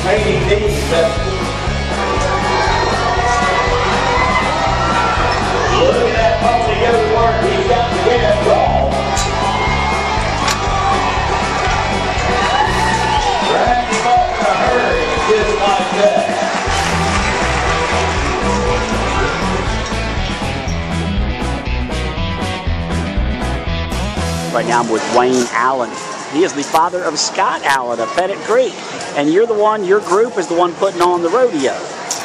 ADD festival. Look at that pony go to work. He's got to get it wrong. Grab him up in a hurry, just like that. Right now I'm with Wayne Allen. He is the father of Scott Allen of Pettit Creek. And you're the one, your group is the one putting on the rodeo.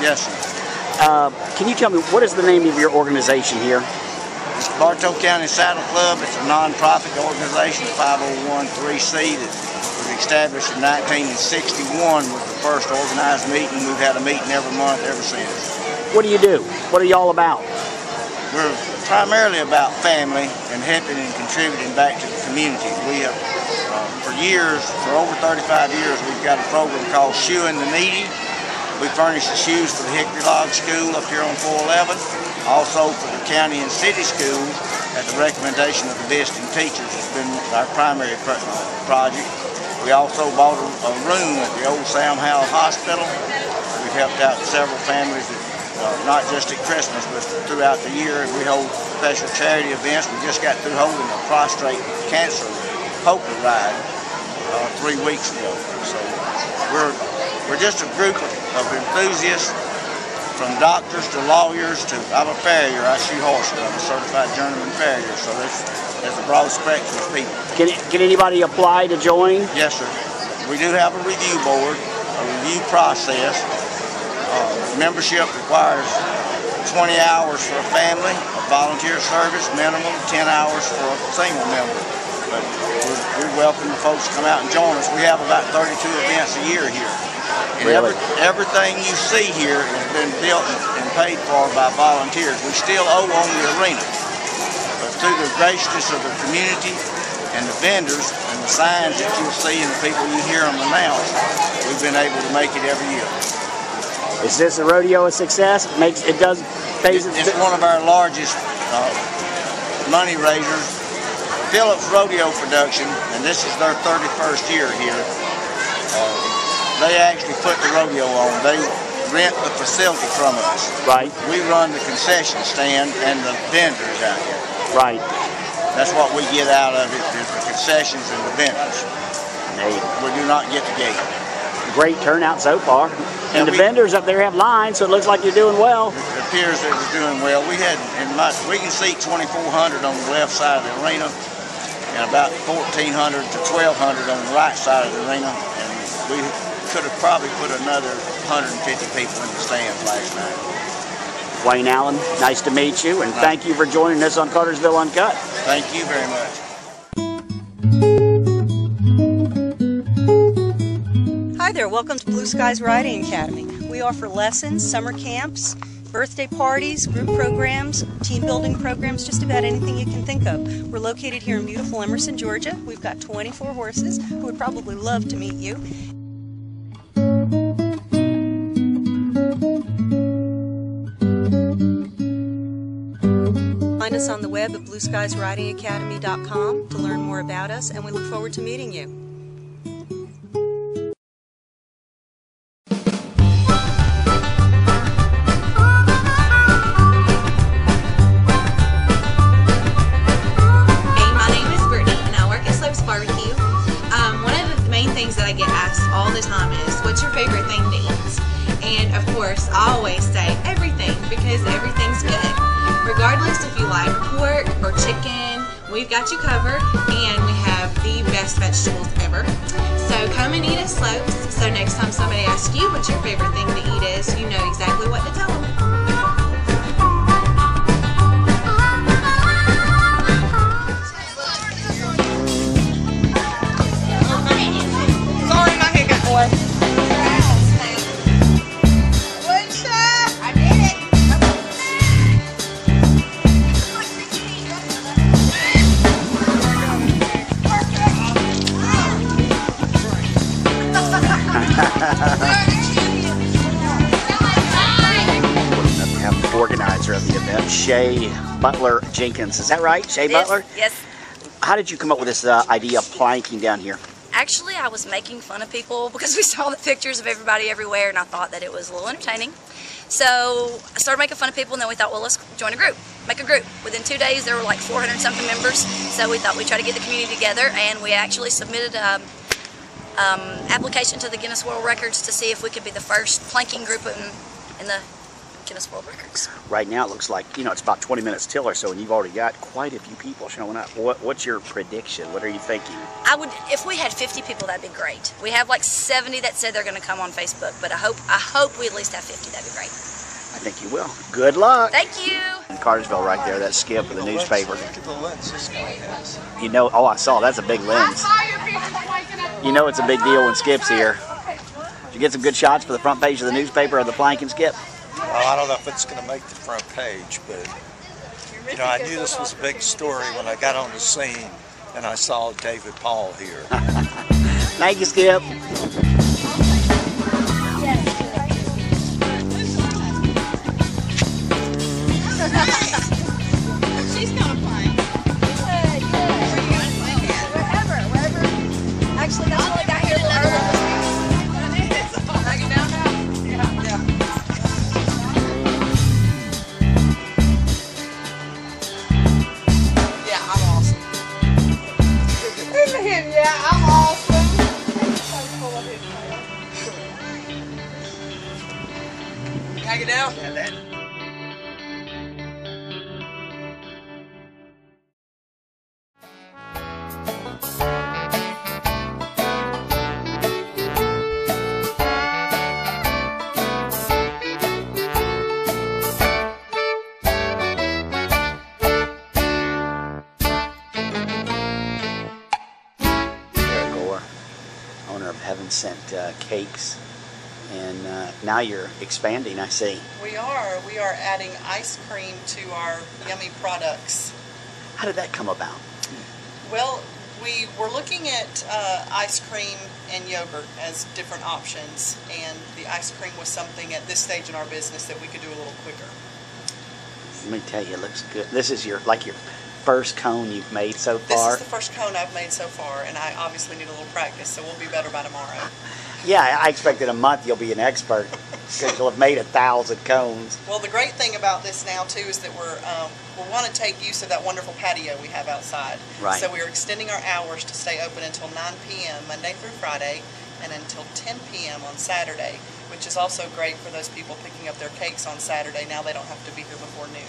Yes, sir. Can you tell me, what is the name of your organization here? It's Bartow County Saddle Club. It's a non-profit organization, 501(c) that was established in 1961 was the first organized meeting. We've had a meeting every month ever since. What do you do? What are y'all about? We're primarily about family and helping and contributing back to the community. We have, for years, for over 35 years, we've got a program called Shoeing the Needy. We furnish the shoes for the Hickory Log School up here on 411, also for the county and city schools at the recommendation of the visiting teachers. It's been our primary project. We also bought a room at the old Sam Howell Hospital. We've helped out several families that not just at Christmas, but throughout the year. We hold special charity events. We just got through holding a prostate cancer poker ride 3 weeks ago. So we're just a group of enthusiasts, from doctors to lawyers to, I'm a farrier, I shoe horses, I'm a certified journeyman farrier, so there's a broad spectrum of people. Can anybody apply to join? Yes, sir. We do have a review board, a review process. Membership requires 20 hours for a family, a volunteer service, minimum 10 hours for a single member. But we welcome the folks to come out and join us. We have about 32 events a year here. And really? Everything you see here has been built and paid for by volunteers. We still owe on the arena. But through the graciousness of the community and the vendors and the signs that you'll see and the people you hear them announce, we've been able to make it every year. Is this a rodeo a success? It's one of our largest money raisers. Phillips Rodeo Production, and this is their 31st year here. They actually put the rodeo on. They rent the facility from us. Right. We run the concession stand and the vendors out here. Right. That's what we get out of it, is the concessions and the vendors. We do not get the gate. Great turnout so far. And the vendors up there have lines, so it looks like you're doing well. It appears that we're doing well. We can seat 2,400 on the left side of the arena, and about 1,400 to 1,200 on the right side of the arena. And we could have probably put another 150 people in the stands last night. Wayne Allen, nice to meet you, and thank you for joining us on Cartersville Uncut. Thank you very much. Hi there, welcome to Blue Skies Riding Academy. We offer lessons, summer camps, birthday parties, group programs, team building programs, just about anything you can think of. We're located here in beautiful Emerson, Georgia. We've got 24 horses who would probably love to meet you. Find us on the web at blueskiesridingacademy.com to learn more about us, and we look forward to meeting you. That I get asked all the time is, what's your favorite thing to eat? And of course, I always say everything, because everything's good. Regardless if you like pork or chicken, we've got you covered, and we have the best vegetables ever. So come and eat at Slopes, so next time somebody asks you what your favorite thing to eat is, you know exactly what to tell them. We have the organizer of the event, Skip Butler Jenkins. Is that right, Skip Butler? Yes. How did you come up with this idea of planking down here? Actually, I was making fun of people because we saw the pictures of everybody everywhere, and I thought that it was a little entertaining. So I started making fun of people, and then we thought, well, let's join a group, make a group. Within 2 days, there were like 400 something members, so we thought we'd try to get the community together, and we actually submitted application to the Guinness World Records to see if we could be the first planking group in the Guinness World Records. Right now it looks like, you know, it's about 20 minutes till or so, and you've already got quite a few people showing up. What's your prediction? What are you thinking? If we had 50 people, that'd be great. We have like 70 that said they're going to come on Facebook, but I hope we at least have 50. That'd be great. I think you will. Good luck. Thank you. In Cartersville right there, that's Skip with the newspaper. Look at the lens this guy has. You know, oh, I saw, that's a big lens. You know it's a big deal when Skip's here. Did you get some good shots for the front page of the newspaper of the planking, Skip? Well, I don't know if it's going to make the front page, but you know, I knew this was a big story when I got on the scene and I saw David Paul here. Thank you, Skip. She's gonna play. Wherever. Actually, that's all I got here a little early. Yeah, I'm awesome. Can I get down? Sent cakes, and now you're expanding, I see. We are adding ice cream to our yummy products. How did that come about? Well, we were looking at ice cream and yogurt as different options, and the ice cream was something at this stage in our business that we could do a little quicker. Let me tell you, it looks good. This is your first cone you've made so far? This is the first cone I've made so far, and I obviously need a little practice, so we'll be better by tomorrow. Yeah, I expect in a month you'll be an expert because you'll have made 1,000 cones. Well, the great thing about this now too is that we want to take use of that wonderful patio we have outside. Right. So we're extending our hours to stay open until 9 p.m. Monday through Friday, and until 10 p.m. on Saturday, which is also great for those people picking up their cakes on Saturday. Now they don't have to be here before noon.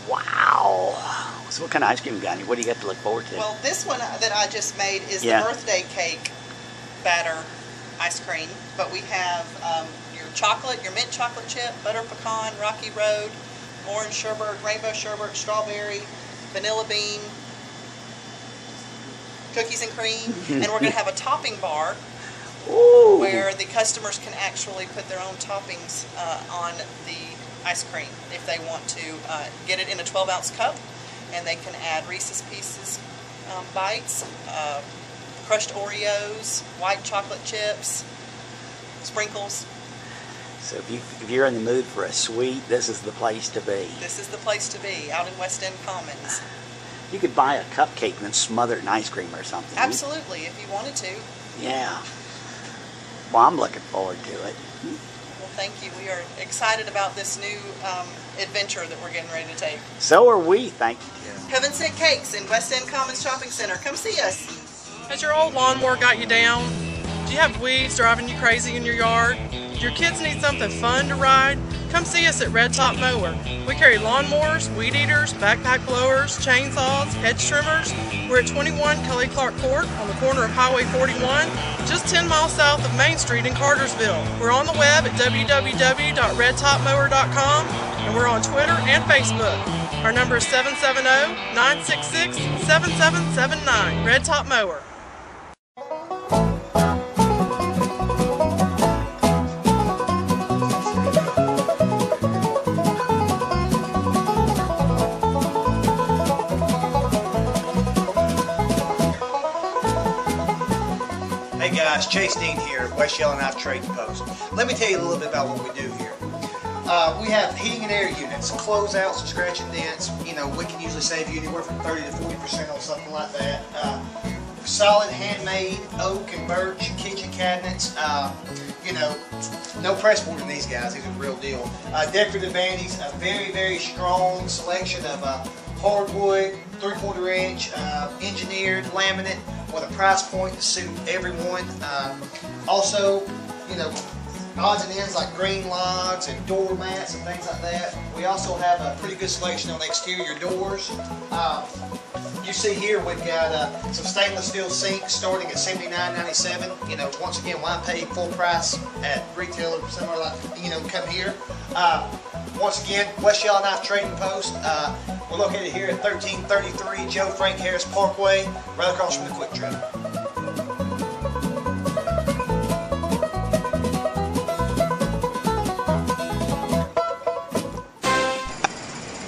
Wow. So what kind of ice cream you got? What do you got to look forward to? Well, this one that I just made is the birthday cake batter ice cream, but we have your mint chocolate chip, butter pecan, rocky road, orange sherbet, rainbow sherbet, strawberry, vanilla bean, cookies and cream, and we're going to have a topping bar. Ooh. Where the customers can actually put their own toppings on the ice cream if they want to get it in a 12-ounce cup, and they can add Reese's Pieces bites, crushed Oreos, white chocolate chips, sprinkles. So if you're in the mood for a sweet, this is the place to be. This is the place to be, out in West End Commons. You could buy a cupcake and then smother it in ice cream or something. Absolutely, if you wanted to. Yeah. Well, I'm looking forward to it. Well, thank you. We are excited about this new adventure that we're getting ready to take. So are we, thank you. Heaven Sent Cakes in West End Commons Shopping Center. Come see us. Has your old lawnmower got you down? Do you have weeds driving you crazy in your yard? Do your kids need something fun to ride? Come see us at Red Top Mower. We carry lawnmowers, weed eaters, backpack blowers, chainsaws, hedge trimmers. We're at 21 Kelly Clark Court on the corner of Highway 41, just 10 miles south of Main Street in Cartersville. We're on the web at www.redtopmower.com, and we're on Twitter and Facebook. Our number is 770-966-7779. Red Top Mower. Hey guys, Chase Dean here, West Yellowknife Trading Post. Let me tell you a little bit about what we do here. We have heating and air units, closeouts and scratch and dents. You know, we can usually save you anywhere from 30 to 40% on something like that. solid handmade oak and birch kitchen cabinets. You know, no pressboard in these guys. These are the real deal. Decorative vanities, a very, very strong selection of hardwood, 3/4 inch, engineered laminate with a price point to suit everyone. Also, you know, odds and ends like green logs and door mats and things like that. We also have a pretty good selection on exterior doors. You see here we've got some stainless steel sinks starting at $79.97. You know, once again, why pay full price at retail or somewhere like, you know, come here. Once again, West Yellowknife Trading Post. We're located here at 1333 Joe Frank Harris Parkway, right across from the Quick Trip.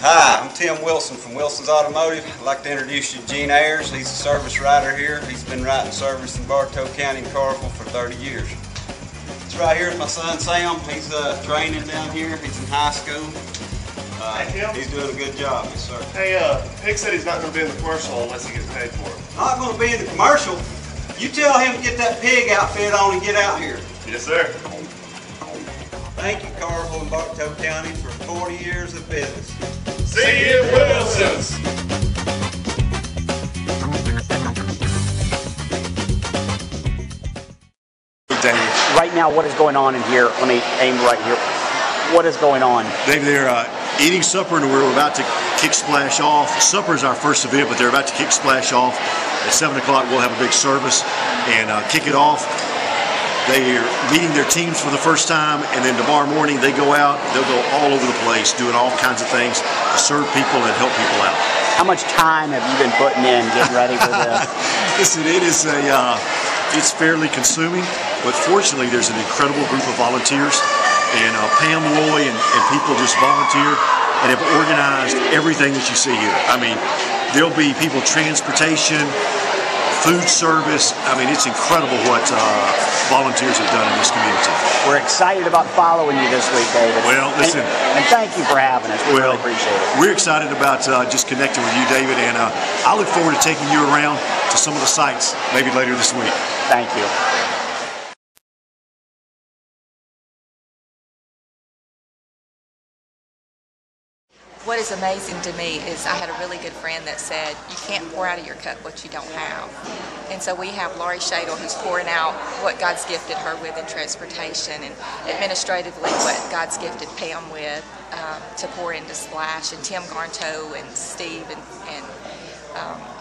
Hi, I'm Tim Wilson from Wilson's Automotive. I'd like to introduce you to Gene Ayers. He's a service writer here. He's been writing service in Bartow County and Cartersville for 30 years. This right here is my son Sam. He's training down here. He's in high school. He's doing a good job, yes sir. Hey, Pig said he's not going to be in the commercial unless he gets paid for it. Not going to be in the commercial? You tell him to get that pig outfit on and get out here. Yes sir. Thank you, Cartersville and Bartow County, for 40 years of business. See you at Wilson's. Right now, what is going on in here? Let me aim right here. What is going on? They're eating supper, and we're about to kick splash off. Supper is our first event, but they're about to kick splash off. At 7 o'clock, we'll have a big service and kick it off. They're meeting their teams for the first time, and then tomorrow morning they go out. They'll go all over the place doing all kinds of things to serve people and help people out. How much time have you been putting in getting ready for this? Listen, it is it's fairly consuming, but fortunately there's an incredible group of volunteers, and Pam Loy and people just volunteer and have organized everything that you see here. I mean, there'll be people transportation, food service. I mean, it's incredible what volunteers have done in this community. We're excited about following you this week, David. Well, listen. And thank you for having us. We really appreciate it. We're excited about just connecting with you, David, and I look forward to taking you around to some of the sites maybe later this week. Thank you. What is amazing to me is I had a really good friend that said, you can't pour out of your cup what you don't have. And so we have Laurie Shadle, who's pouring out what God's gifted her with in transportation, and administratively what God's gifted Pam with to pour into Splash, and Tim Garnto and Steve and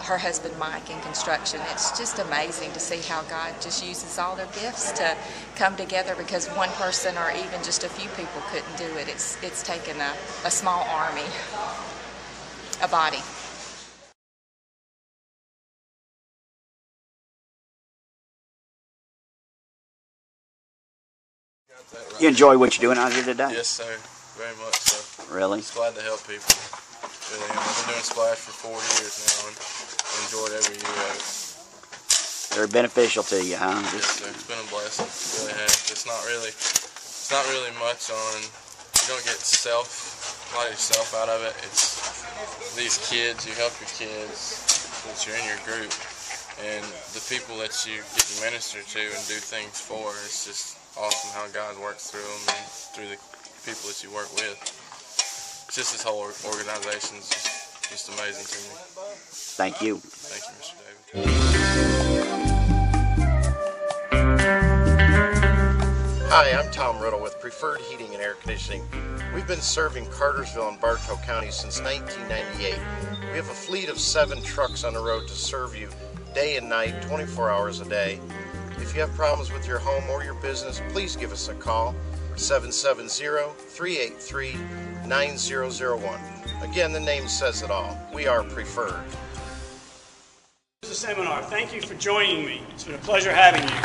her husband Mike in construction. It's just amazing to see how God just uses all their gifts to come together, because one person or even just a few people couldn't do it. It's taken a small army, a body. You enjoy what you're doing out here today? Yes, sir. Very much so. Really? Just glad to help people. Really am. I've been doing Splash for 4 years now and enjoyed every year of it. Very beneficial to you, huh? Yes, sir. It's been a blessing. It really has. It's not really much on, you don't get a lot of yourself out of it. It's these kids, you help your kids since you're in your group, and the people that you get to minister to and do things for. It's just awesome how God works through them and through the people that you work with. It's just this whole organization is just amazing to me. Thank you. Thank you, Mr. David. Hi, I'm Tom Riddle with Preferred Heating and Air Conditioning. We've been serving Cartersville and Bartow County since 1998. We have a fleet of 7 trucks on the road to serve you day and night, 24 hours a day. If you have problems with your home or your business, please give us a call, 770-383-9001. Again, the name says it all. We are Preferred. This is a seminar. Thank you for joining me. It's been a pleasure having you.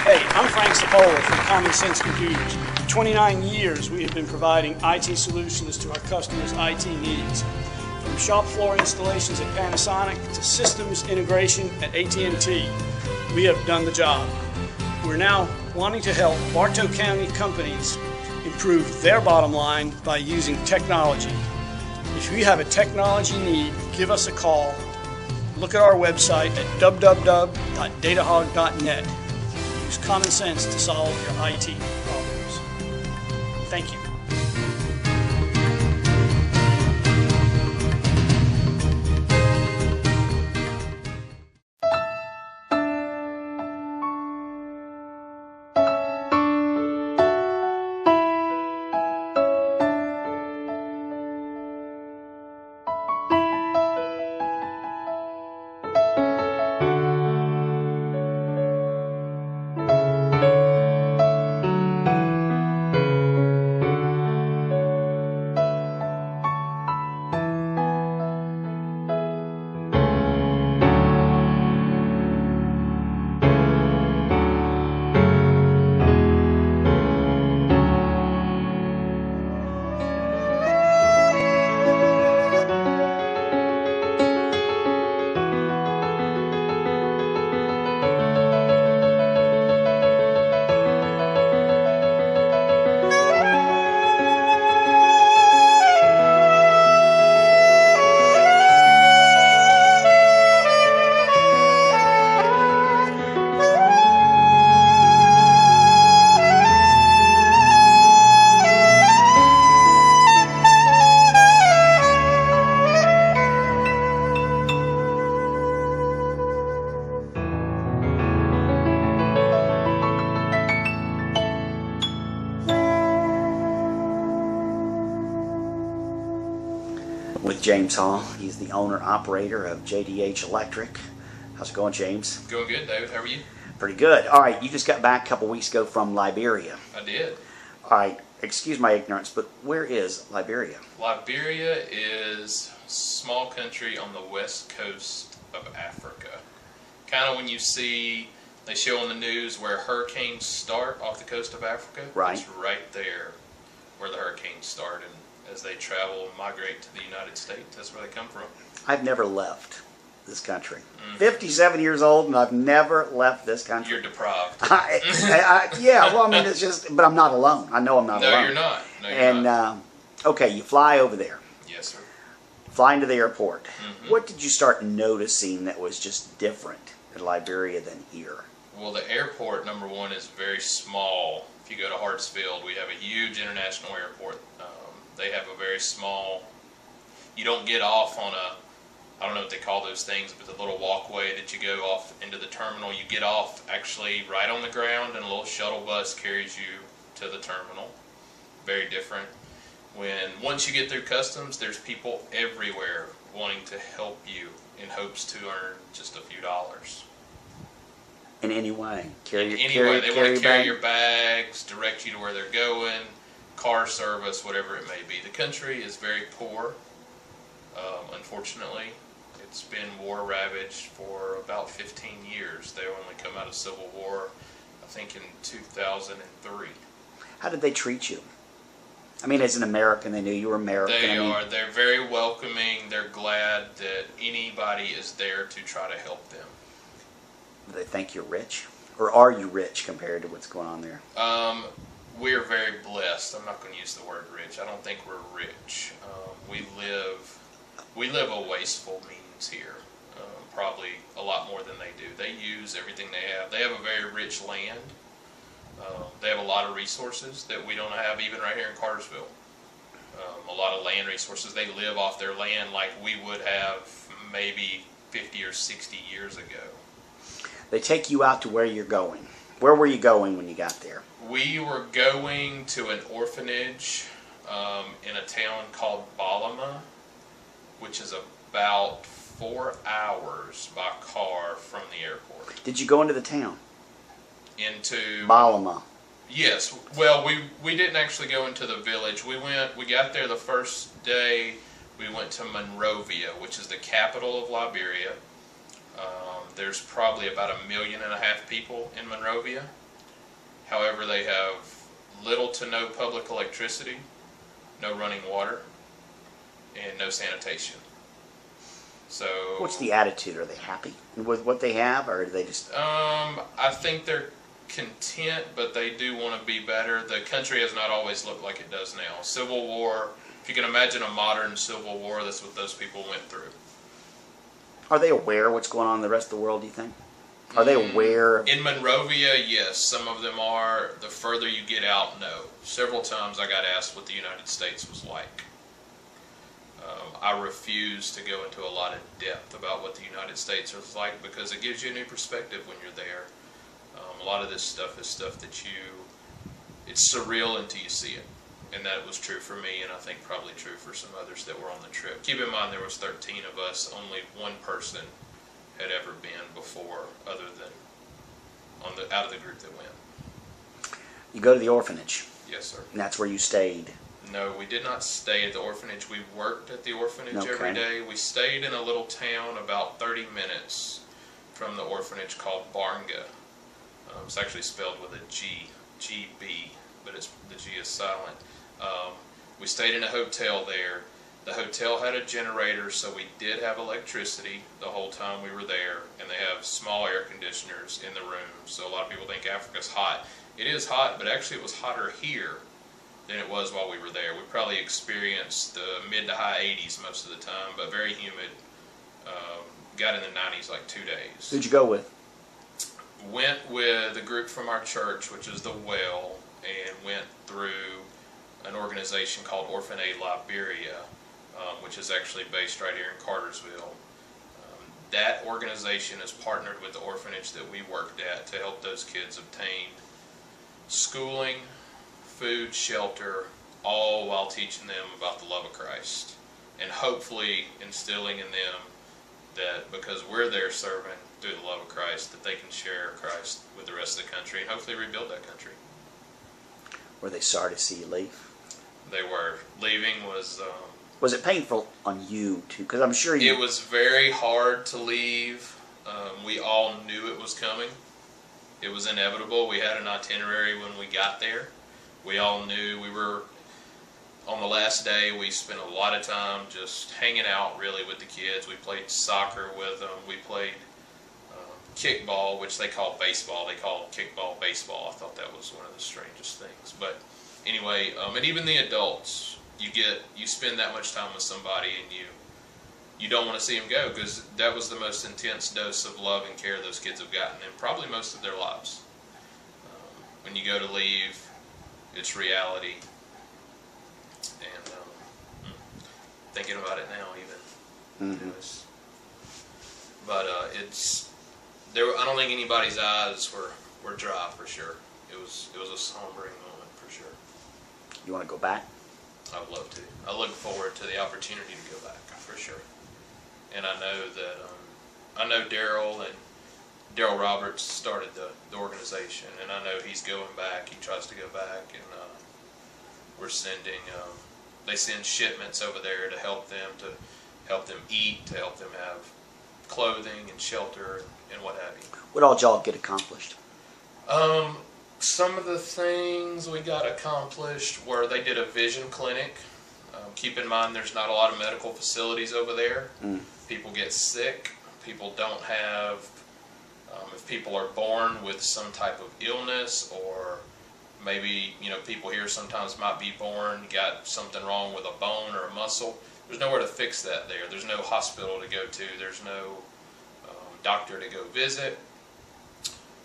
Hey, I'm Frank Cipolla from Common Sense Computers. For 29 years, we have been providing IT solutions to our customers' IT needs. From shop floor installations at Panasonic to systems integration at AT&T, we have done the job. We're now wanting to help Bartow County companies improve their bottom line by using technology. If you have a technology need, give us a call. look at our website at www.datahog.net. Use common sense to solve your IT problems. Thank you. With James Hall. He's the owner-operator of JDH Electric. How's it going, James? Going good, David. How are you? Pretty good. All right, you just got back a couple weeks ago from Liberia. I did. All right, excuse my ignorance, but where is Liberia? Liberia is a small country on the west coast of Africa. Kind of when you see, they show on the news where hurricanes start off the coast of Africa. Right. It's right there where the hurricanes start. And as they travel and migrate to the United States, that's where they come from. I've never left this country. 57 years old, and I've never left this country. You're deprived. Yeah, well, I mean, it's just, but I'm not alone. I know I'm not alone. No, you're not. No, you're not. Okay, you fly over there. Yes, sir. Fly into the airport. What did you start noticing that was just different in Liberia than here? Well, the airport, number one, is very small. If you go to Hartsfield, we have a huge international airport. They have a very small, you don't get off on a, I don't know what they call those things, but the little walkway that you go off into the terminal. You get off actually right on the ground, and a little shuttle bus carries you to the terminal. Very different. Once you get through customs, there's people everywhere wanting to help you in hopes to earn just a few dollars. In any way? They want to carry your bags, direct you to where they're going, car service, whatever it may be. The country is very poor, unfortunately. It's been war ravaged for about 15 years. They only come out of civil war, I think, in 2003. How did they treat you? I mean, as an American, they knew you were American. They're very welcoming. They're glad that anybody is there to try to help them. Do they think you're rich? Or are you rich compared to what's going on there? We're very blessed. I'm not going to use the word rich. I don't think we're rich. We live a wasteful means here. Probably a lot more than they do. They use everything they have. They have a very rich land. They have a lot of resources that we don't have even right here in Cartersville. A lot of land resources. They live off their land like we would have maybe 50 or 60 years ago. They take you out to where you're going. Where were you going when you got there? We were going to an orphanage in a town called Balama, which is about 4 hours by car from the airport. Did you go into the town? Into Balama. Yes. Well, we didn't actually go into the village. We got there the first day. We went to Monrovia, which is the capital of Liberia. There's probably about 1.5 million people in Monrovia. However, they have little to no public electricity, no running water, and no sanitation. So what's the attitude? Are they happy with what they have, or do they just? I think they're content, but they do want to be better. The country has not always looked like it does now. Civil War. If you can imagine a modern civil war, that's what those people went through. Are they aware of what's going on in the rest of the world, do you think? Are they aware of... In Monrovia, yes, some of them are. The further you get out, no. Several times I got asked what the United States was like. I refuse to go into a lot of depth about what the United States is like because it gives you a new perspective when you're there. A lot of this stuff is stuff that it's surreal until you see it. And that was true for me, and I think probably true for some others that were on the trip. Keep in mind there was 13 of us, only one person had ever been before other than out of the group that went. You go to the orphanage. Yes, sir. And that's where you stayed. No, we did not stay at the orphanage. We worked at the orphanage every day. We stayed in a little town about 30 minutes from the orphanage called Barnga. It's actually spelled with a G, G-B, but the G is silent. We stayed in a hotel there. The hotel had a generator, so we did have electricity the whole time we were there, and they have small air conditioners in the rooms. So a lot of people think Africa's hot. It is hot, but actually it was hotter here than it was while we were there. We probably experienced the mid to high 80s most of the time, but very humid. Got in the 90s like 2 days. Who'd you go with? Went with a group from our church, which is the Well, and went through an organization called Orphan Aid Liberia, which is actually based right here in Cartersville. That organization is partnered with the orphanage that we worked at to help those kids obtain schooling, food, shelter, all while teaching them about the love of Christ. And hopefully instilling in them that because we're there serving through the love of Christ, that they can share Christ with the rest of the country and hopefully rebuild that country. Were they sorry to see you leave? They were. Leaving was... was it painful on you, too? Because I'm sure you... It was very hard to leave. We all knew it was coming. It was inevitable. We had an itinerary when we got there. We all knew we were... On the last day, we spent a lot of time just hanging out, really, with the kids. We played soccer with them. We played kickball, which they call baseball. They call kickball baseball. I thought that was one of the strangest things. But anyway, and even the adults, you spend that much time with somebody and you don't want to see them go because that was the most intense dose of love and care those kids have gotten in probably most of their lives. When you go to leave, it's reality. And thinking about it now even. Mm-hmm. But I don't think anybody's eyes were dry for sure. It was a sombering moment for sure. You want to go back? I would love to. I look forward to the opportunity to go back for sure. And I know that I know Daryl Roberts started the organization, and I know he's going back. He tries to go back, and we're sending. They send shipments over there to help them eat, to help them have clothing and shelter and what have you. What all did y'all get accomplished? Some of the things we got accomplished were they did a vision clinic. Keep in mind there's not a lot of medical facilities over there. People get sick. People don't have, if people are born with some type of illness, or maybe, people here sometimes might be born, got something wrong with a bone or a muscle. There's nowhere to fix that there. There's no hospital to go to. There's no doctor to go visit.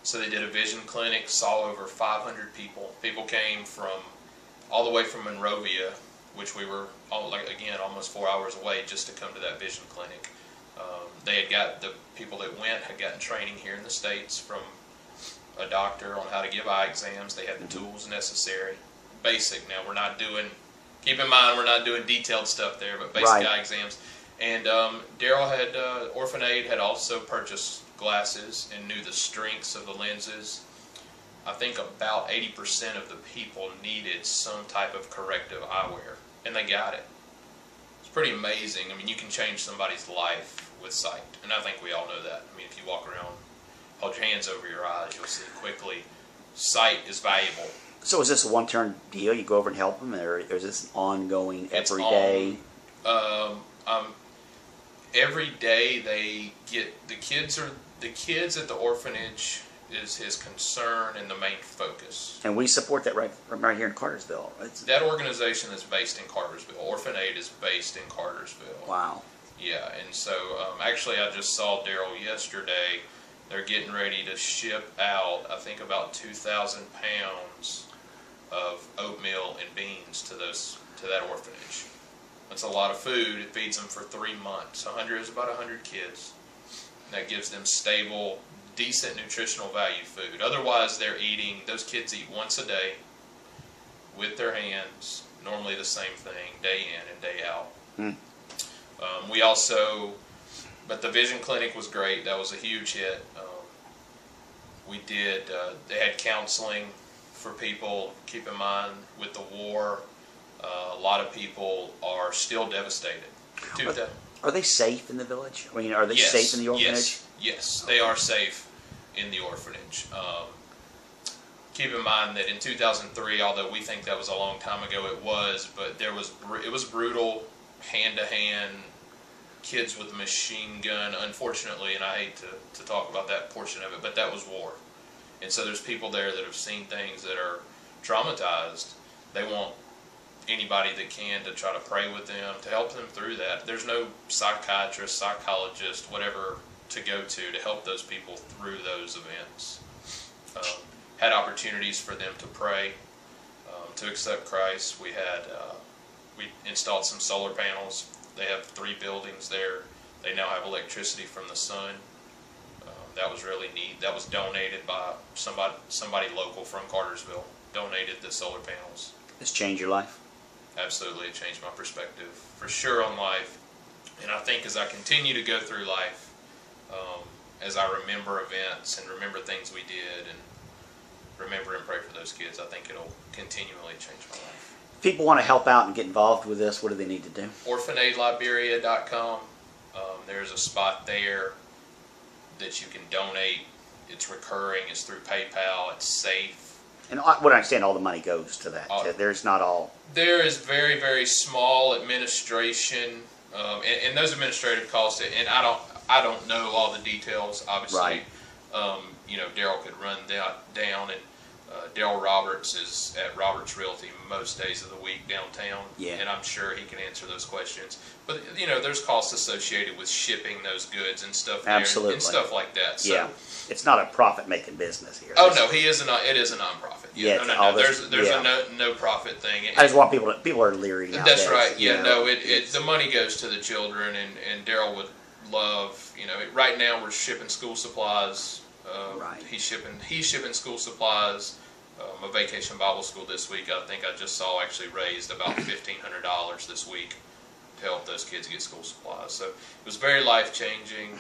So they did a vision clinic, saw over 500 people. People came all the way from Monrovia, which we were, almost 4 hours away just to come to that vision clinic. The people that went had gotten training here in the States from a doctor on how to give eye exams. They had the tools necessary. Basic. Now, keep in mind, we're not doing detailed stuff there, but basic eye exams. And Daryl had, Orphan Aid had also purchased glasses and knew the strengths of the lenses. I think about 80% of the people needed some type of corrective eyewear, and they got it. It's pretty amazing. I mean, you can change somebody's life with sight, and I think we all know that. I mean, if you walk around, hold your hands over your eyes, you'll see quickly sight is valuable. So is this a one-turn deal? You go over and help them, or is this an ongoing, every day? Every day they get the kids at the orphanage is his concern and the main focus. And we support that right here in Cartersville. That organization is based in Cartersville. Orphan Aid is based in Cartersville. Wow. Yeah, and so actually I just saw Daryl yesterday. They're getting ready to ship out, I think, about 2,000 pounds of oatmeal and beans to that orphanage. That's a lot of food. It feeds them for 3 months. 100 is about 100 kids. That gives them stable, decent nutritional value food. Otherwise, those kids eat once a day with their hands, normally the same thing, day in and day out. We also, but the vision clinic was great. That was a huge hit. They had counseling for people. Keep in mind, with the war, a lot of people are still devastated. Are they safe in the village? I mean, are they safe in the orphanage? Yes, they are safe in the orphanage. Keep in mind that in 2003, although we think that was a long time ago, it was brutal, hand-to-hand, kids with a machine gun, unfortunately, and I hate to talk about that portion of it, but that was war. And so there's people there that have seen things that are traumatized. They want anybody that can to try to pray with them, to help them through that. There's no psychiatrist, psychologist, whatever to go to help those people through those events. Had opportunities for them to pray, to accept Christ. We installed some solar panels. They have 3 buildings there. They now have electricity from the sun. That was really neat. That was donated by somebody local from Cartersville. Donated the solar panels. This changed your life? Absolutely, it changed my perspective for sure on life. And I think as I continue to go through life, as I remember events and remember things we did and remember and pray for those kids, I think it'll continually change my life. If people want to help out and get involved with this, what do they need to do? OrphanageLiberia.com. There's a spot there that you can donate. It's recurring. It's through PayPal. It's safe. And what I understand, all the money goes to that. There's not all. There is very, very small administration, and those administrative costs. And I don't know all the details. Obviously, right. Daryl could run that down, and Daryl Roberts is at Roberts Realty most days of the week downtown. Yeah. And I'm sure he can answer those questions. But there's costs associated with shipping those goods and stuff. Absolutely. There and stuff like that. So, yeah. It's not a profit-making business here. Oh no, it is a nonprofit. Yeah. No. There's a no profit thing. I just want people are leery nowadays. That's right. Yeah. The money goes to the children, and Daryl would love. Right now we're shipping school supplies. Right. He's shipping school supplies. A vacation Bible school this week, I think I just saw, actually raised about $1,500 this week to help those kids get school supplies. So it was very life-changing,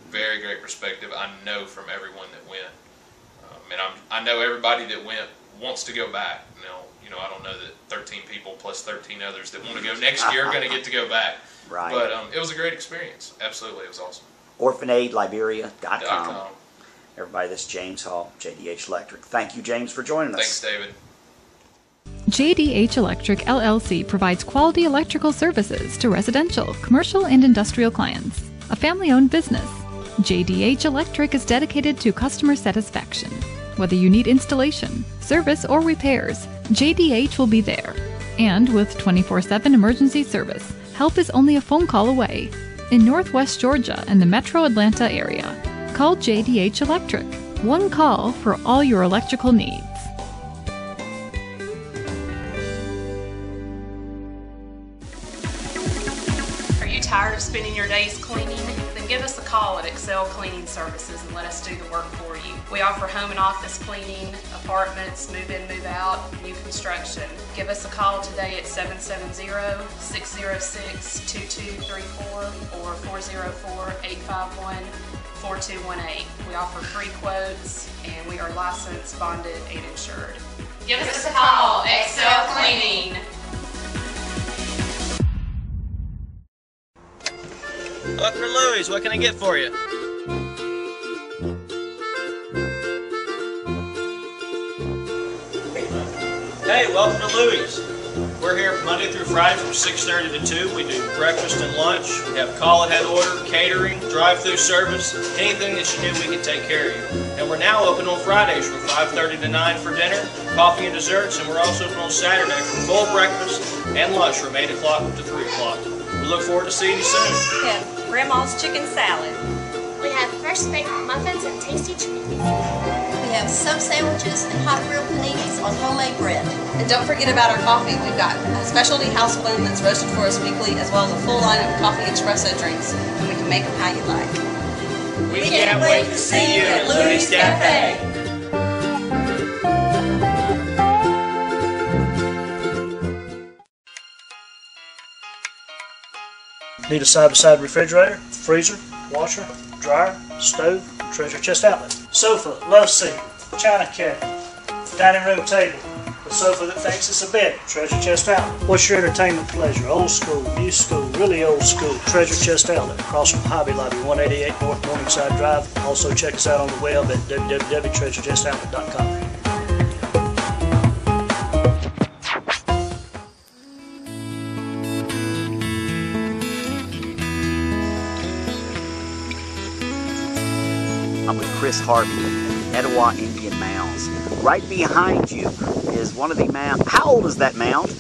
very great perspective. I know from everyone that went, and I know everybody that went wants to go back. I don't know that 13 people plus 13 others that want to go next year are going to get to go back. Right. But it was a great experience. Absolutely, it was awesome. OrphanageLiberia.com. Everybody, this is James Hall, JDH Electric. Thank you, James, for joining us. Thanks, David. JDH Electric LLC provides quality electrical services to residential, commercial, and industrial clients. A family-owned business, JDH Electric is dedicated to customer satisfaction. Whether you need installation, service, or repairs, JDH will be there. And with 24/7 emergency service, help is only a phone call away. In Northwest Georgia and the Metro Atlanta area, call JDH Electric. One call for all your electrical needs. Are you tired of spending your days cleaning? Then give us a call at Excel Cleaning Services and let us do the work for you. We offer home and office cleaning, apartments, move in, move out, new construction. Give us a call today at 770-606-2234 or 404-851-4218. We offer free quotes and we are licensed, bonded, and insured. Give us a call, Excel Cleaning. Dr. Louis, what can I get for you? Hey, welcome to Louis. We're here Monday through Friday from 6:30 to 2. We do breakfast and lunch. We have call ahead order, catering, drive-through service, anything that you need, we can take care of you. And we're now open on Fridays from 5:30 to 9 for dinner, coffee and desserts, and we're also open on Saturday for full breakfast and lunch from 8 o'clock to 3 o'clock. We look forward to seeing you soon. We have Grandma's chicken salad. We have fresh baked muffins and tasty treats. We have sub sandwiches and hot grilled paninis on homemade bread. And don't forget about our coffee. We've got a specialty house blend that's roasted for us weekly, as well as a full line of coffee espresso drinks, and we can make them how you like. We can't wait to see you at Louie's Cafe. Need a side-by-side refrigerator, freezer, washer, dryer, stove, treasure chest outlet. Sofa, love seat, china cabinet, dining room table, the sofa that thinks it's a bed, treasure chest outlet. What's your entertainment pleasure? Old school, new school, really old school, treasure chest outlet. Across from Hobby Lobby, 188 North Morningside Drive. Also check us out on the web at www.treasurechestoutlet.com. I'm with Chris Harvey with Etowah Indian Mounds. Right behind you is one of the mounds. How old is that mound?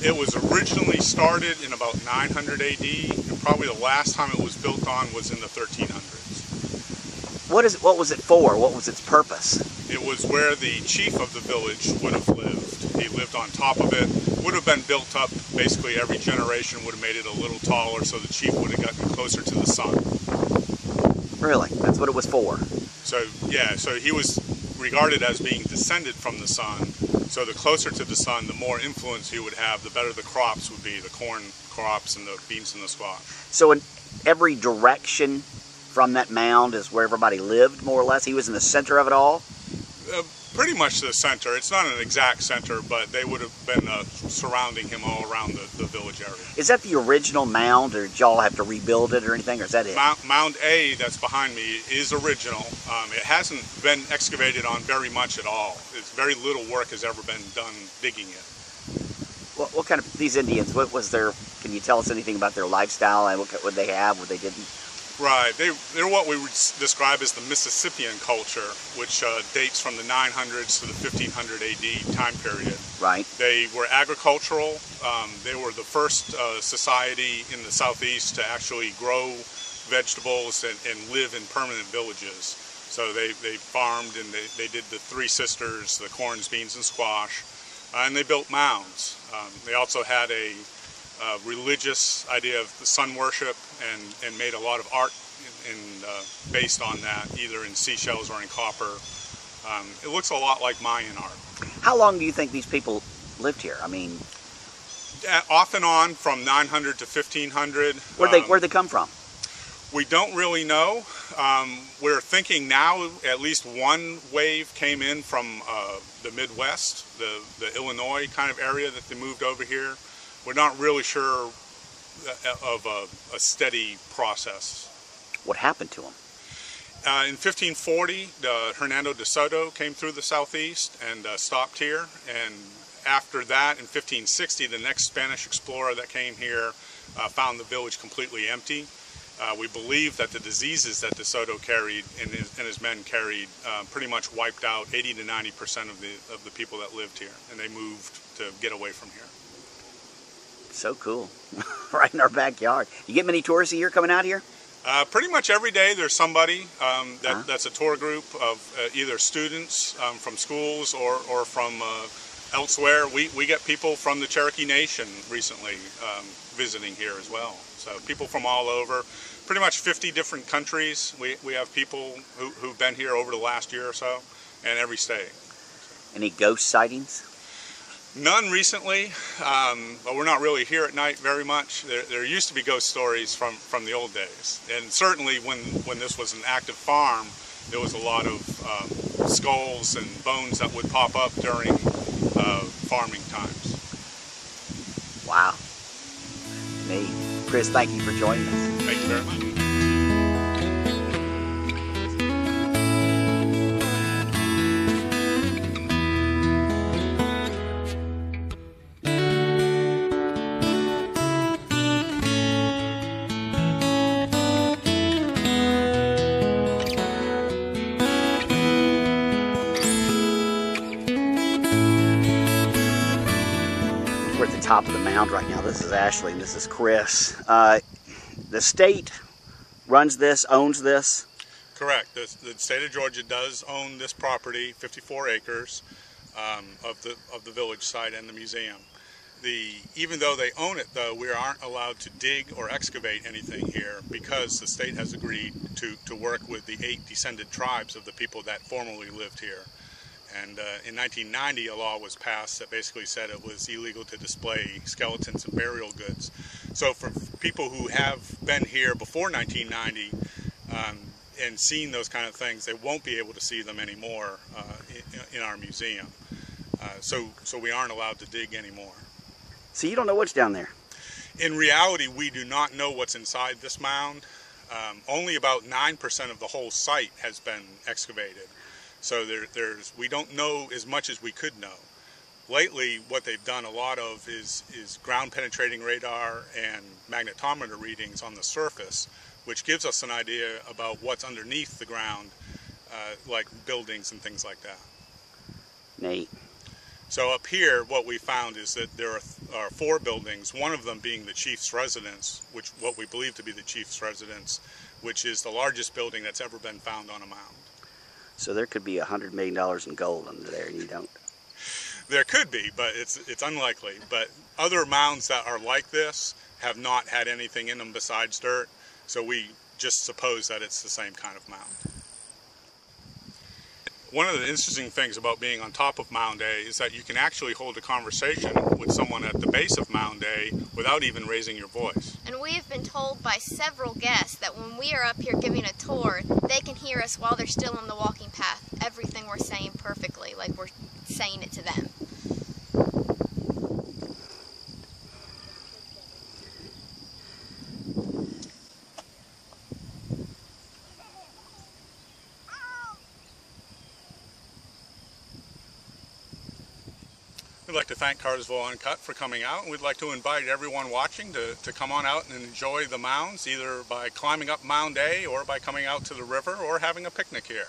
It was originally started in about 900 AD, and probably the last time it was built on was in the 1300s. What was it for? What was its purpose? It was where the chief of the village would have lived. He lived on top of it. Would have been built up, basically every generation would have made it a little taller so the chief would have gotten closer to the sun. Really? That's what it was for? So, yeah, so he was regarded as being descended from the sun. So the closer to the sun, the more influence he would have, the better the crops would be, the corn crops and the beans and the squash. So in every direction from that mound is where everybody lived, more or less? He was in the center of it all? Pretty much the center. It's not an exact center, but they would have been surrounding him all around the village area. Is that the original mound, or did y'all have to rebuild it or anything, or is that it? Mound A, that's behind me, is original. It hasn't been excavated on very much at all. It's very little work has ever been done digging it. What kind of, these Indians, what was their, can you tell us anything about their lifestyle and what they have, what they didn't? Right, they're what we would describe as the Mississippian culture, which dates from the 900s to the 1500 AD time period. Right. They were agricultural. They were the first society in the southeast to actually grow vegetables and live in permanent villages. So they farmed, and they did the Three Sisters, the corns, beans, and squash, and they built mounds. They also had a religious idea of the sun worship and made a lot of art based on that, either in seashells or in copper. It looks a lot like Mayan art. How long do you think these people lived here? I mean, off and on from 900 to 1500. Where'd they come from? We don't really know. We're thinking now at least one wave came in from the Midwest, the Illinois kind of area that they moved over here. We're not really sure of a steady process. What happened to them? In 1540, Hernando de Soto came through the southeast and stopped here. And after that, in 1560, the next Spanish explorer that came here found the village completely empty. We believe that the diseases that de Soto carried and his men carried pretty much wiped out 80 to 90% of the people that lived here, and they moved to get away from here. So cool. Right in our backyard. You get many tourists a year coming out here? Pretty much every day there's somebody that's a tour group of either students from schools or from elsewhere. We get people from the Cherokee Nation recently visiting here as well. So people from all over, pretty much 50 different countries. We have people who've been here over the last year or so, and every state. Any ghost sightings? None recently, but we're not really here at night very much. There used to be ghost stories from the old days, and certainly when this was an active farm, there was a lot of skulls and bones that would pop up during farming times. Wow. Neat. Chris, thank you for joining us. Thank you very much. top of the mound right now. This is Ashley and this is Chris. The state runs this, owns this? Correct. The state of Georgia does own this property, 54 acres of the village site and the museum. Even though they own it, though, we aren't allowed to dig or excavate anything here because the state has agreed to work with the 8 descended tribes of the people that formerly lived here. And in 1990, a law was passed that basically said it was illegal to display skeletons and burial goods. So for people who have been here before 1990 and seen those kind of things, they won't be able to see them anymore in our museum. So we aren't allowed to dig anymore. So you don't know what's down there? In reality, we do not know what's inside this mound. Only about 9% of the whole site has been excavated. So we don't know as much as we could know. Lately, what they've done a lot of is ground penetrating radar and magnetometer readings on the surface, which gives us an idea about what's underneath the ground, like buildings and things like that. Neat. So up here, what we found is that there are 4 buildings, one of them being the chief's residence, what we believe to be the chief's residence, which is the largest building that's ever been found on a mound. So there could be $100 million in gold under there, and you don't. There could be, but it's unlikely. But other mounds that are like this have not had anything in them besides dirt, so we just suppose that it's the same kind of mound. One of the interesting things about being on top of Mound A is that you can actually hold a conversation with someone at the base of Mound A without even raising your voice. And we have been told by several guests that when we are up here giving a tour, they can hear us while they're still on the walking path. Everything we're saying perfectly, like we're saying it to them. We'd like to thank Cartersville UNCUT for coming out, and we'd like to invite everyone watching to come on out and enjoy the mounds, either by climbing up Mound A or by coming out to the river or having a picnic here.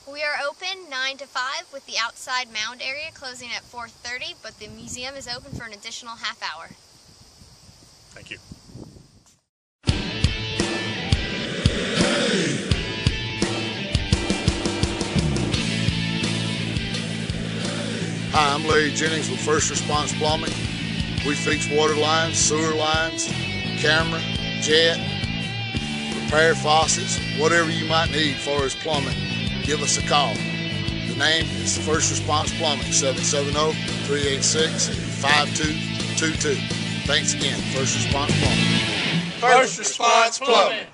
We are open 9 to 5 with the outside mound area closing at 4:30, but the museum is open for an additional half hour. Thank you. Hi, I'm Larry Jennings with First Response Plumbing. We fix water lines, sewer lines, camera, jet, repair faucets, whatever you might need as far as plumbing, give us a call. The name is First Response Plumbing, 770-386-5222. Thanks again, First Response Plumbing. First Response Plumbing.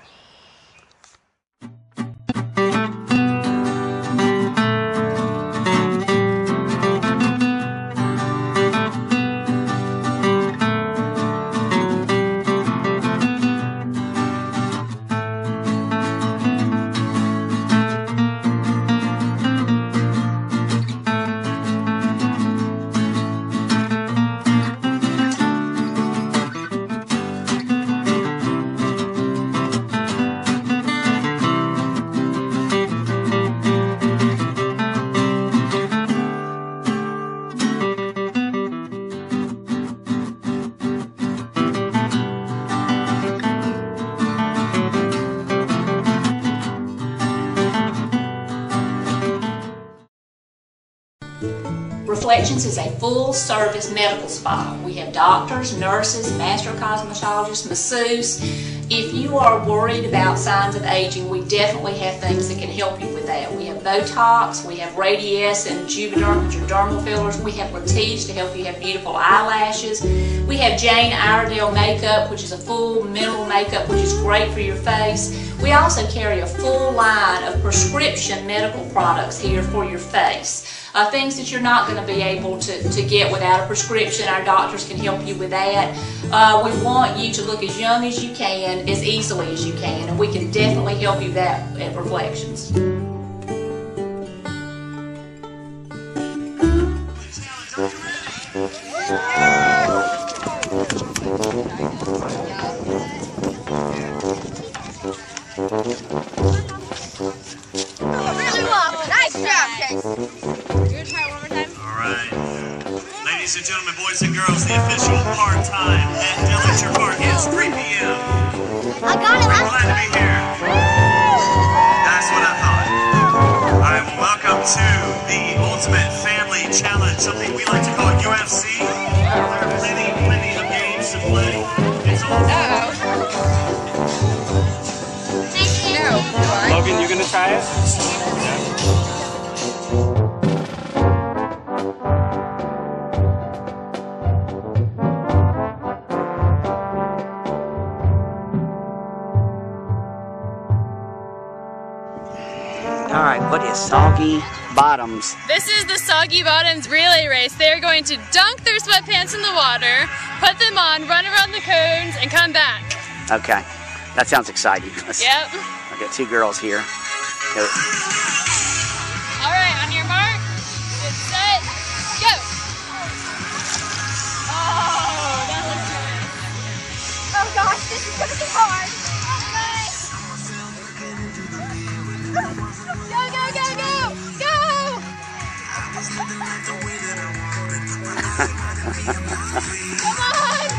Reflections is a full-service medical spa. We have doctors, nurses, master cosmetologists, masseuse. If you are worried about signs of aging, we definitely have things that can help you with that. We have Botox, we have Radiesse and Juvederm, which are dermal fillers. We have Latisse to help you have beautiful eyelashes. We have Jane Iredale makeup, which is a full mineral makeup, which is great for your face. We also carry a full line of prescription medical products here for your face. Things that you're not going to be able to get without a prescription. Our doctors can help you with that. We want you to look as young as you can, as easily as you can, and we can definitely help you with that at Reflections. Nice job, Casey. All right. Ladies Ladies and gentlemen, boys and girls, the official part time at Dillinger Park is 3 p.m. I got it. We're glad to be here. That's what I thought. All right, well, welcome to the Ultimate Family Challenge, something we like to call UFC. There are plenty of games to play. It's all Logan, you gonna try it? All right, what is Soggy Bottoms? This is the Soggy Bottoms relay race. They're going to dunk their sweatpants in the water, put them on, run around the cones, and come back. Okay, that sounds exciting. Yep. I got two girls here. All right, on your mark, get set, go. Oh, that looks good. Oh gosh, this is gonna be hard. Go, go, go, go, go! Come on!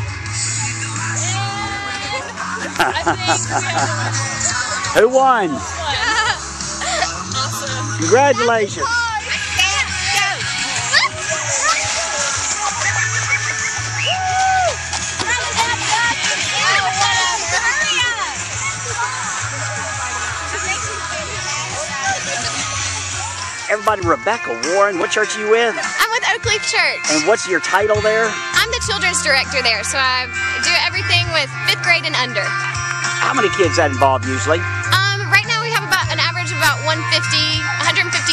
And I think we have a winner. Who won? Awesome. Congratulations. Everybody, Rebecca Warren, what church are you with? I'm with Oak Leaf Church. And what's your title there? I'm the children's director there, so I do everything with 5th grade and under. How many kids that involved usually? Right now we have about an average of about 150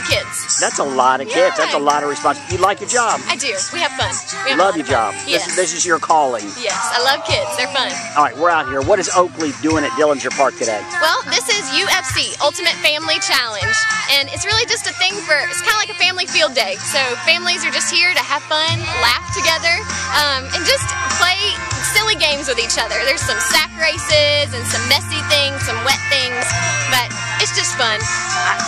kids. That's a lot of kids. That's a lot of responsibility. You like your job? I do. We have fun. We have Love your job. Yes. This is your calling. Yes, I love kids. They're fun. All right, we're out here. What is Oak Leaf doing at Dillinger Park today? Well, this is UFC, Ultimate Family Challenge. And it's really just a thing for, it's kind of like a family field day. So families are just here to have fun, laugh together, and just play silly games with each other. There's some sack races and some messy things, some wet things, but it's just fun.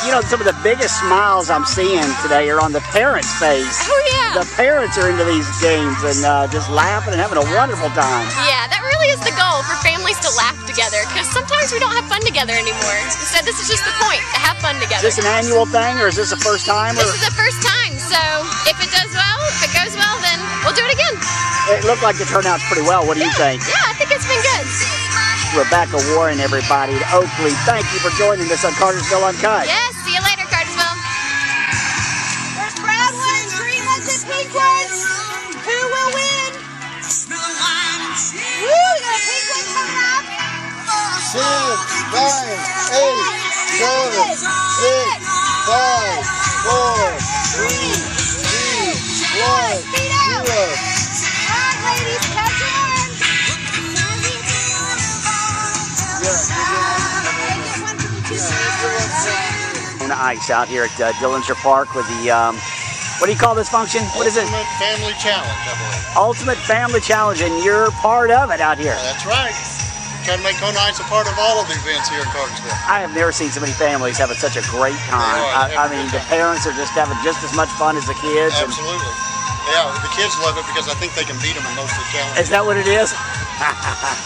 You know, some of the biggest smiles I'm seeing today are on the parents' face. Oh, yeah. The parents are into these games and just laughing and having a wonderful time. Yeah, that really is the goal, for families to laugh together, because sometimes we don't have fun together anymore. Instead, this is just the point, to have fun together. Is this an annual thing, or is this the first time? This is the first time, so if it does well, if it goes well, then we'll do it again. It looked like the turnout's pretty well. What do you think? Yeah, I think it's been good. Rebecca Warren, everybody, at Oakley. Thank you for joining us on Cartersville Uncut. Yes, see you later, Cartersville. There's brown ones, green ones, and pink ones. Who will win? Woo, the pink one's coming up. 10, 9, 8, 7, 6, 5, 4, 3, 2, 1, 0. All right, ladies, catch your arms. On the ice out here at Dillinger Park with the, what do you call this function? What is it? Ultimate Family Challenge, I believe. Ultimate Family Challenge, and you're part of it out here. That's right. Try to make Kona Ice a part of all of the events here in Cartersville. I have never seen so many families having such a great time. I mean, the parents are just having just as much fun as the kids. Absolutely. Yeah, the kids love it because I think they can beat them in most of the challenges. Is that what it is? I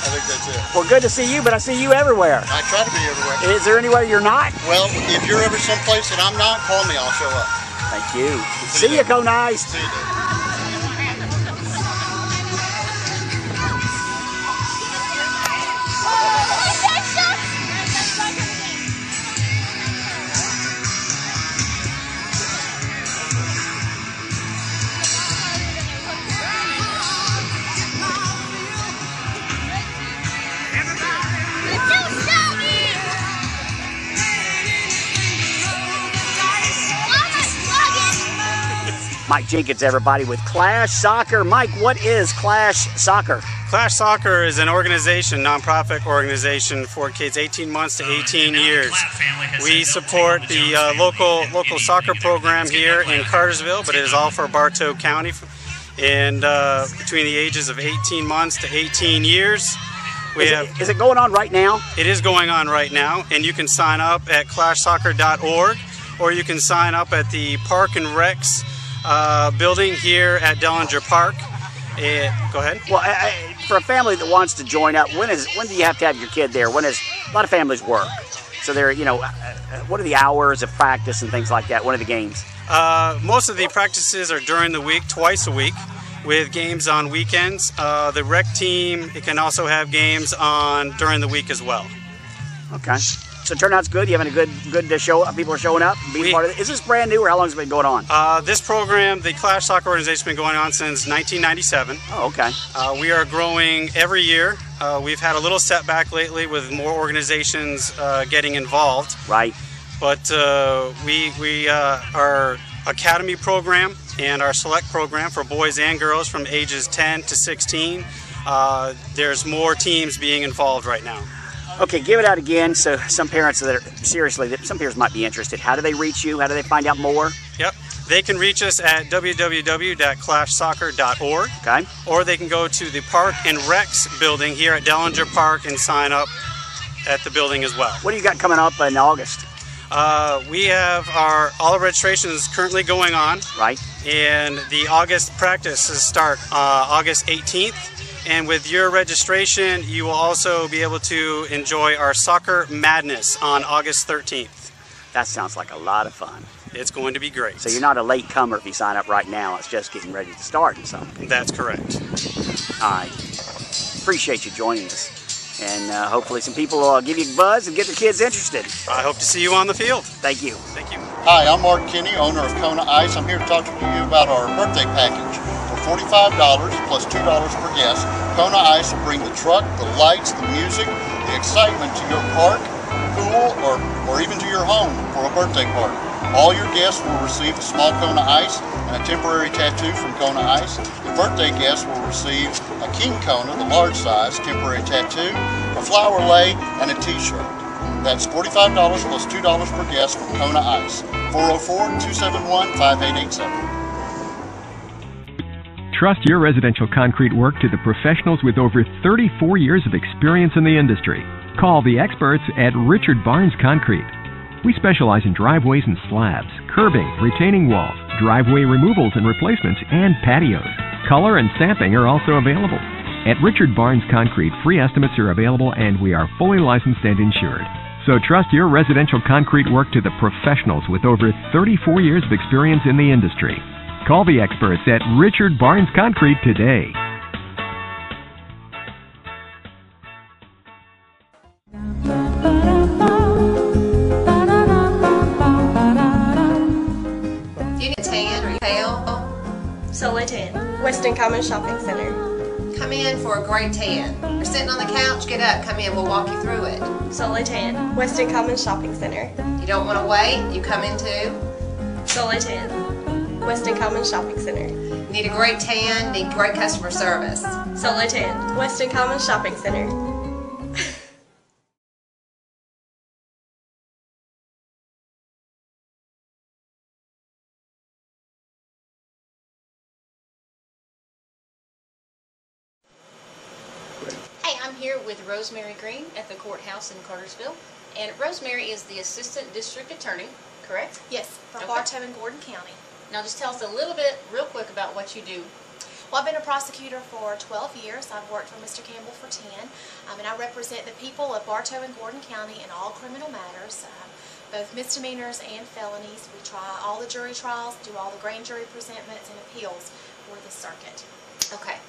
think that's it. Well, good to see you, but I see you everywhere. I try to be everywhere. Is there anywhere you're not? Well, if you're ever someplace that I'm not, call me. I'll show up. Thank you. See you, Kona Ice. See you, Dave. Mike Jenkins, everybody, with Clash Soccer. Mike, what is Clash Soccer? Clash Soccer is an organization, nonprofit organization for kids 18 months to 18 years. We support the local soccer program here in Cartersville, but it is all for Bartow County, and between the ages of 18 months to 18 years. Is it going on right now? It is going on right now, and you can sign up at clashsoccer.org, or you can sign up at the Park and Recs building here at Dellinger Park. Go ahead. Well, for a family that wants to join up, when do you have to have your kid there? A lot of families work, so they're, what are the hours of practice and things like that? What are the games? Most of the practices are during the week, twice a week, with games on weekends. The rec team, it can also have games during the week as well. Okay. So turnout's good. You having a good show up? People are showing up. Being part of it. Is this brand new, or how long has it been going on? This program, the Clash Soccer Organization, has been going on since 1997. Oh, okay. We are growing every year. We've had a little setback lately with more organizations getting involved. Right. But our academy program and our select program for boys and girls from ages 10 to 16, there's more teams being involved right now. Okay, give it out again so some parents some parents might be interested. How do they reach you? How do they find out more? Yep. They can reach us at www.clashsoccer.org. Okay. Or they can go to the Park and Recs building here at Dellinger Park and sign up at the building as well. What do you got coming up in August? We have all our registrations currently going on. Right. And the August practices start August 18th. And with your registration, you will also be able to enjoy our Soccer Madness on August 13th. That sounds like a lot of fun. It's going to be great. So you're not a late comer if you sign up right now. It's just getting ready to start in something. That's correct. All right. Appreciate you joining us. And hopefully some people will give you a buzz and get their kids interested. I hope to see you on the field. Thank you. Thank you. Hi, I'm Mark Kinney, owner of Kona Ice. I'm here to talk to you about our birthday package. For $45 plus $2 per guest, Kona Ice will bring the truck, the lights, the music, the excitement to your park, pool, or even to your home for a birthday party. All your guests will receive a small Kona Ice and a temporary tattoo from Kona Ice. The birthday guests will receive a King Kona, the large size, temporary tattoo, a flower lei, and a t-shirt. That's $45 plus $2 per guest from Kona Ice. 404-271-5887. Trust your residential concrete work to the professionals with over 34 years of experience in the industry. Call the experts at Richard Barnes Concrete. We specialize in driveways and slabs, curbing, retaining walls, driveway removals and replacements, and patios. Color and stamping are also available. At Richard Barnes Concrete, free estimates are available and we are fully licensed and insured. So trust your residential concrete work to the professionals with over 34 years of experience in the industry. Call the experts at Richard Barnes Concrete today. Do you need tan or pale? Solely Tan. Weston Commons Shopping Center. Come in for a great tan. You're sitting on the couch, get up, come in, we'll walk you through it. Solely Tan. Weston Commons Shopping Center. You don't want to wait, you come in too. Solely Tan. Weston Commons Shopping Center. Need a great tan, need great customer service. Solely Tan. Weston Commons Shopping Center. Hey, I'm here with Rosemary Greene at the courthouse in Cartersville. And Rosemary is the Assistant District Attorney, correct? Yes, for Bartow and Gordon County. Now just tell us a little bit, real quick, about what you do. Well, I've been a prosecutor for 12 years. I've worked for Mr. Campbell for 10. And I represent the people of Bartow and Gordon County in all criminal matters, both misdemeanors and felonies. We try all the jury trials, do all the grand jury presentments and appeals for the circuit. Okay.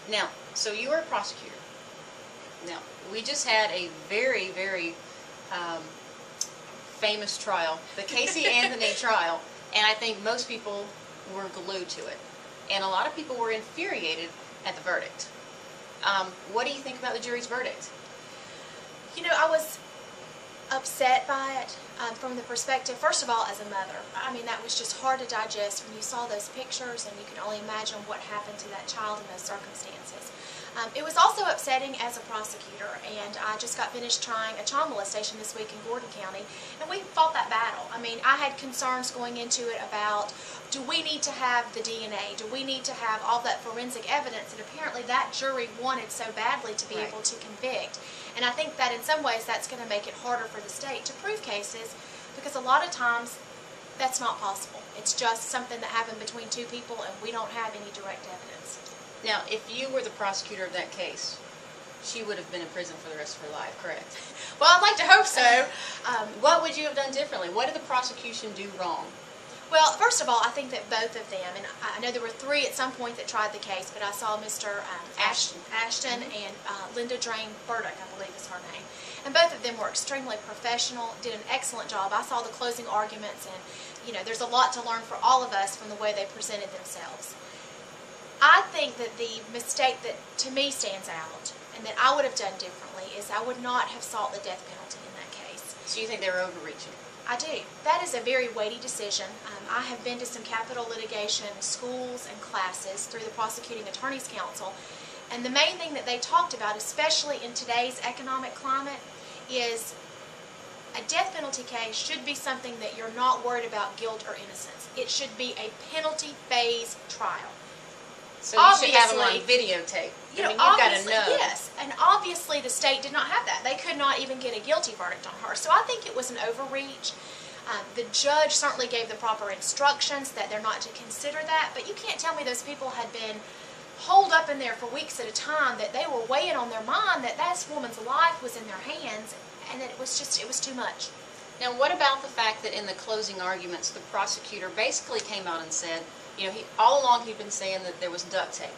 Now, so you are a prosecutor. Now, we just had a very, very famous trial, the Casey Anthony trial, and I think most people were glued to it. And a lot of people were infuriated at the verdict. What do you think about the jury's verdict? You know, I was upset by it from the perspective, first of all, as a mother. I mean, that was just hard to digest when you saw those pictures and you can only imagine what happened to that child in those circumstances. It was also upsetting as a prosecutor, and I just got finished trying a child molestation this week in Gordon County, and we fought that battle. I mean, I had concerns going into it about, do we need to have the DNA? Do we need to have all that forensic evidence? And apparently that jury wanted so badly to be able to convict. And I think that in some ways that's going to make it harder for the state to prove cases, because a lot of times that's not possible. It's just something that happened between two people, and we don't have any direct evidence. Now, if you were the prosecutor of that case, she would have been in prison for the rest of her life, correct? Well, I'd like to hope so. What would you have done differently? What did the prosecution do wrong? Well, first of all, I think that both of them, and I know there were 3 at some point that tried the case, but I saw Mr. Ashton and Linda Drain Burdick, I believe is her name. And both of them were extremely professional, did an excellent job. I saw the closing arguments, and you know, there's a lot to learn for all of us from the way they presented themselves. I think that the mistake that to me stands out, and that I would have done differently, is I would not have sought the death penalty in that case. So you think they were overreaching? I do. That is a very weighty decision. I have been to some capital litigation schools and classes through the Prosecuting Attorneys Council, and the main thing that they talked about, especially in today's economic climate, is a death penalty case should be something that you're not worried about guilt or innocence. It should be a penalty phase trial. So you should have them on videotape. You know, you've got to know. Yes, and obviously the state did not have that. They could not even get a guilty verdict on her. So I think it was an overreach. The judge certainly gave the proper instructions that they're not to consider that, but you can't tell me those people had been holed up in there for weeks at a time, that they were weighing on their mind that this woman's life was in their hands, and that it was too much. Now, what about the fact that in the closing arguments, the prosecutor basically came out and said, you know, all along he'd been saying that there was duct tape.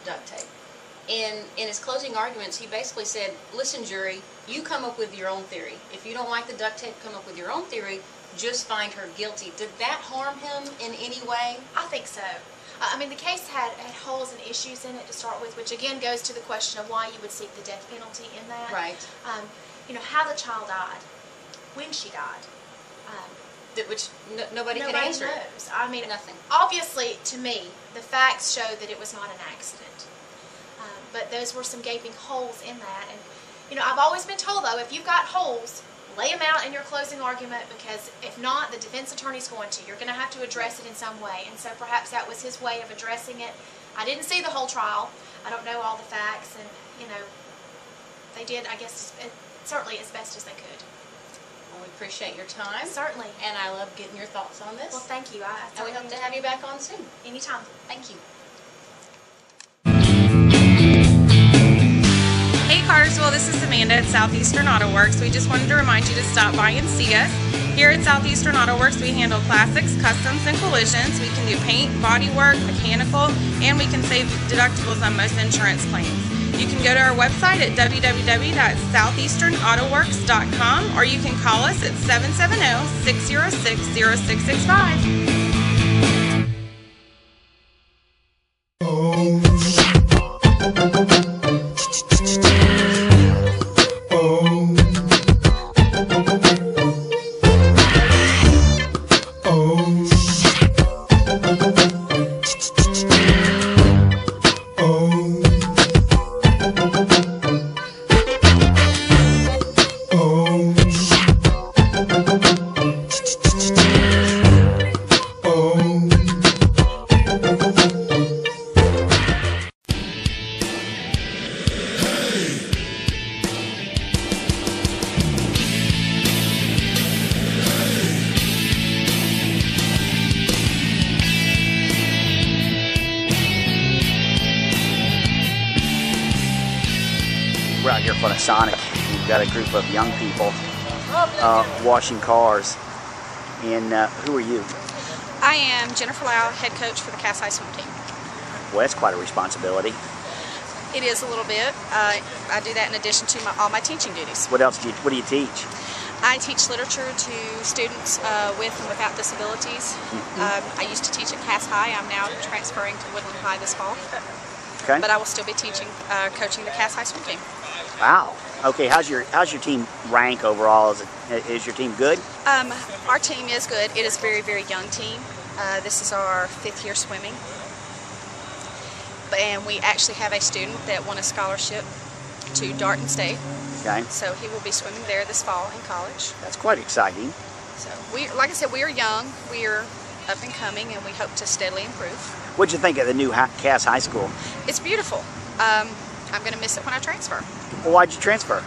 In his closing arguments, he basically said, listen, jury, you come up with your own theory. If you don't like the duct tape, come up with your own theory. Just find her guilty. Did that harm him in any way? I think so. I mean, the case had holes and issues in it to start with, which again goes to the question of why you would seek the death penalty in that. Right. You know, how the child died, when she died. Which nobody can answer. Knows. I mean, nothing. Obviously, to me, the facts show that it was not an accident. But those were some gaping holes in that. And, you know, I've always been told, though, if you've got holes, lay them out in your closing argument, because if not, the defense attorney's going to. You're going to have to address it in some way. And so perhaps that was his way of addressing it. I didn't see the whole trial. I don't know all the facts. And, you know, they did, I guess, certainly as best as they could. Well, we appreciate your time. Certainly. And I love getting your thoughts on this. Well, thank you. And we hope to have you back on soon. Anytime. Thank you. Hey Cartersville, this is Amanda at Southeastern Auto Works. We just wanted to remind you to stop by and see us. Here at Southeastern Auto Works, we handle classics, customs, and collisions. We can do paint, body work, mechanical, and we can save deductibles on most insurance claims. You can go to our website at www.southeasternautoworks.com, or you can call us at 770-606-0665. We're out here in front of Sonic. We've got a group of young people washing cars. And who are you? I am Jennifer Lau, head coach for the Cass High Swim team. Well, that's quite a responsibility. It is a little bit. I do that in addition to all my teaching duties. What else what do you teach? I teach literature to students with and without disabilities. I used to teach at Cass High. I'm now transferring to Woodland High this fall. Okay. But I will still be teaching, coaching the Cass High swim team. Wow. Okay. How's your team rank overall? Is your team good? Our team is good. It is a very, very young team. This is our 5th year swimming. And we actually have a student that won a scholarship to Darton State. Okay. So he will be swimming there this fall in college. That's quite exciting. So like I said, we are young, we are up and coming, and we hope to steadily improve. What'd you think of the new Cass High School? It's beautiful. I'm going to miss it when I transfer. Well, why'd you transfer?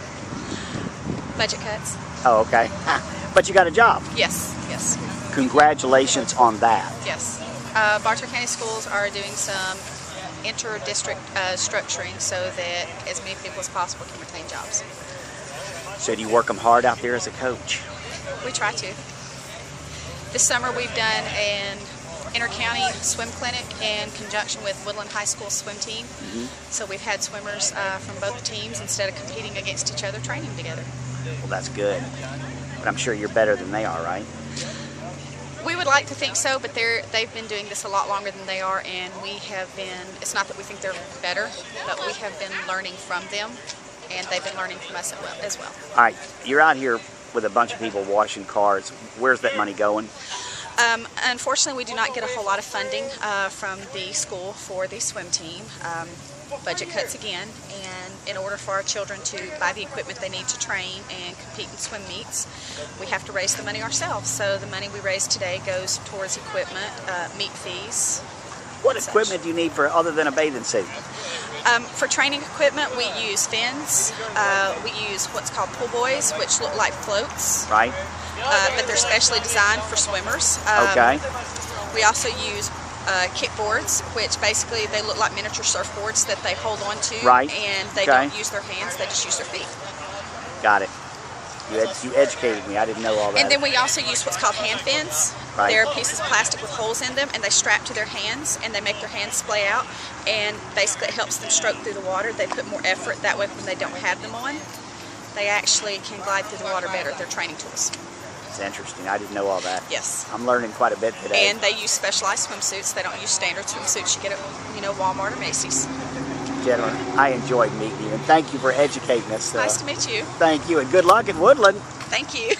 Budget cuts. Oh, okay. But you got a job. Yes, yes. congratulations on that. Yes. Bartow County Schools are doing some inter-district structuring so that as many people as possible can retain jobs. So do you work them hard out there as a coach? We try to. This summer we've done an inter-county swim clinic in conjunction with Woodland High School swim team. So we've had swimmers from both teams, instead of competing against each other, training together. Well, that's good. But I'm sure you're better than they are, right? We would like to think so, but they've been doing this a lot longer than they are, and we have been, it's not that we think they're better, but we have been learning from them, and they've been learning from us as well. All right, you're out here with a bunch of people washing cars. Where's that money going? Unfortunately, we do not get a whole lot of funding from the school for the swim team. Budget cuts again, and in order for our children to buy the equipment they need to train and compete in swim meets, we have to raise the money ourselves. So the money we raise today goes towards equipment, meet fees. What equipment do you need for other than a bathing suit? For training equipment, we use fins. We use what's called pull buoys, which look like floats. Right. But they're specially designed for swimmers. Okay. We also use kickboards, which basically they look like miniature surfboards that they hold on to. Right. And they don't use their hands, they just use their feet. Got it. You educated me. I didn't know all that. And then we also use what's called hand fins. Right. They're pieces of plastic with holes in them, and they strap to their hands, and they make their hands splay out, and basically it helps them stroke through the water. They put more effort that way when they don't have them on. They actually can glide through the water better. They're training tools. It's interesting. I didn't know all that. Yes. I'm learning quite a bit today. And they use specialized swimsuits. They don't use standard swimsuits you get at, Walmart or Macy's. Gentlemen, I enjoyed meeting you, and thank you for educating us. Nice to meet you. Thank you, and good luck in Woodland. Thank you.